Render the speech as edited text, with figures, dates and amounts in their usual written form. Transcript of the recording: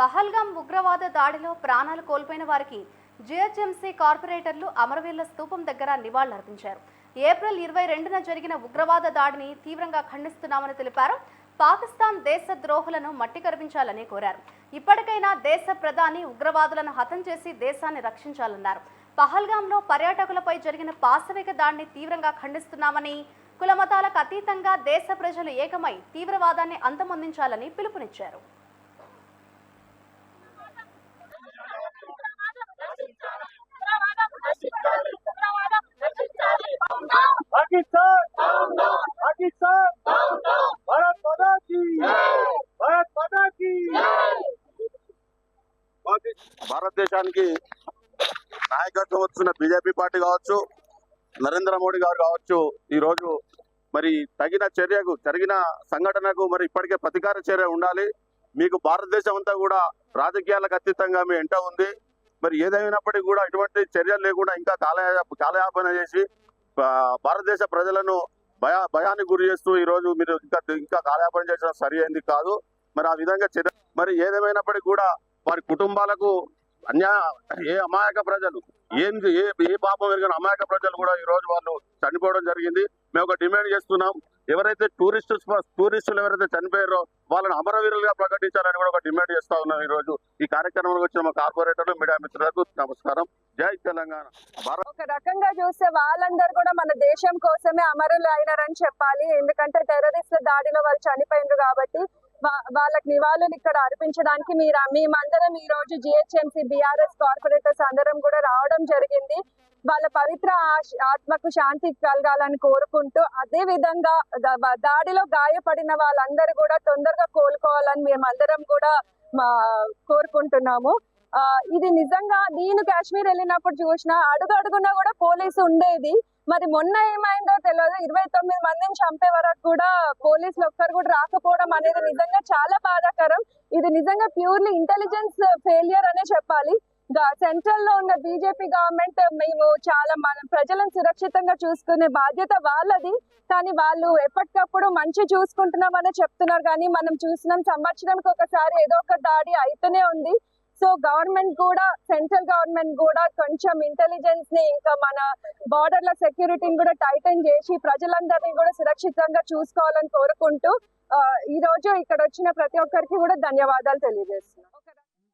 పహల్గాం ఉగ్రవాద దాడిలో ప్రాణాలు కోల్పోయిన వారికి జిహెచ్ఎంసీ కార్పొరేటర్లు అమరవీరుల స్తూపం దగ్గర నివాళులర్పించారు. ఏప్రిల్ 22న జరిగిన ఉగ్రవాద దాడిని తీవ్రంగా ఖండిస్తున్నామని తెలిపారు. పాకిస్తాన్ దేశ ద్రోహులను మట్టి కరిపించాలని కోరారు. ఇప్పటికైనా దేశ ప్రధాని ఉగ్రవాదులను హతం చేసి దేశాన్ని రక్షించాలన్నారు. పహల్గాంలో పర్యాటకులపై జరిగిన పాశవిక దాడిని తీవ్రంగా ఖండిస్తున్నామని, కులమతాలకు అతీతంగా దేశ ప్రజలు ఏకమై తీవ్రవాదాన్ని అంతమొందించాలని పిలుపునిచ్చారు. భారతదేశానికి నాయకత్వం వచ్చిన బీజేపీ పార్టీ కావచ్చు, నరేంద్ర మోడీ గారు కావచ్చు, ఈ రోజు మరి తగిన చర్యకు జరిగిన సంఘటనకు మరి ఇప్పటికే ప్రతీకార చర్య ఉండాలి. మీకు భారతదేశం అంతా కూడా రాజకీయాలకు అతీతంగా మీ ఎంట ఉంది. మరి ఏదైనప్పటికీ కూడా ఇటువంటి చర్యలు లేకుండా ఇంకా కాలయాపన చేసి భారతదేశ ప్రజలను భయానికి గురి చేస్తూ ఈ రోజు మీరు ఇంకా కాలయాపన చేసడం సరి అయింది కాదు. మరి ఆ విధంగా మరి ఏదేమైనప్పటికీ కూడా వారి కుటుంబాలకు ఏ అమాయక ప్రజలు ఏ పాపం ఎరిగిన అమాయక ప్రజలు కూడా ఈ రోజు వాళ్ళు చనిపోవడం జరిగింది. మేము ఒక డిమాండ్ చేస్తున్నాం. ఎవరైతే టూరిస్టులు ఎవరైతే చనిపోయారో వాళ్ళని అమరవీరులుగా ప్రకటించాలని కూడా ఒక డిమాండ్ చేస్తా ఉన్నాం. ఈ రోజు ఈ కార్యక్రమంలో వచ్చిన మా కార్పొరేటర్లు, మీడియా మిత్రులకు నమస్కారం. జై తెలంగాణ. ఒక రకంగా చూస్తే వాళ్ళందరూ కూడా మన దేశం కోసమే అమరులు అయినారని చెప్పాలి. ఎందుకంటే టెర్రరిస్టుల దాడిలో వాళ్ళు చనిపోయినారు కాబట్టి వాళ్ళకి నివాళులు ఇక్కడ అర్పించడానికి మేమందరం ఈ రోజు జిహెచ్ఎంసీ బీఆర్ఎస్ కార్పొరేటర్స్ అందరం కూడా రావడం జరిగింది. వాళ్ళ పవిత్ర ఆత్మకు శాంతి కలగాలని కోరుకుంటూ, అదే విధంగా దాడిలో గాయపడిన వాళ్ళందరూ కూడా తొందరగా కోలుకోవాలని మేమందరం కూడా కోరుకుంటున్నాము. ఇది నిజంగా నేను కాశ్మీర్ వెళ్ళినప్పుడు చూసిన అడుగున కూడా పోలీసు ఉండేది. మరి మొన్న ఏమైందో తెలియదు. 29 మందిని చంపే వరకు కూడా పోలీసులు ఒక్కరు కూడా రాకపోవడం అనేది నిజంగా చాలా బాధాకరం. ఇది నిజంగా ప్యూర్లీ ఇంటెలిజెన్స్ ఫెయిలియర్ అనే చెప్పాలి. సెంట్రల్ లో ఉన్న బీజేపీ గవర్నమెంట్ మేము మన ప్రజలను సురక్షితంగా చూసుకునే బాధ్యత వాళ్ళది. కానీ వాళ్ళు ఎప్పటికప్పుడు మంచి చూసుకుంటున్నామని చెప్తున్నారు. కానీ మనం చూసినాం సంవత్సరానికి ఒకసారి ఏదో ఒక దాడి అయితేనే ఉంది. సో గవర్నమెంట్ కూడా, సెంట్రల్ గవర్నమెంట్ కూడా కొంచెం ఇంటెలిజెన్స్ ని, ఇంకా మన బార్డర్ల సెక్యూరిటీని కూడా టైటన్ చేసి ప్రజలందరినీ కూడా సురక్షితంగా చూసుకోవాలని కోరుకుంటూ ఈ రోజు ఇక్కడ వచ్చిన ప్రతి ఒక్కరికి కూడా ధన్యవాదాలు తెలియజేస్తున్నాం.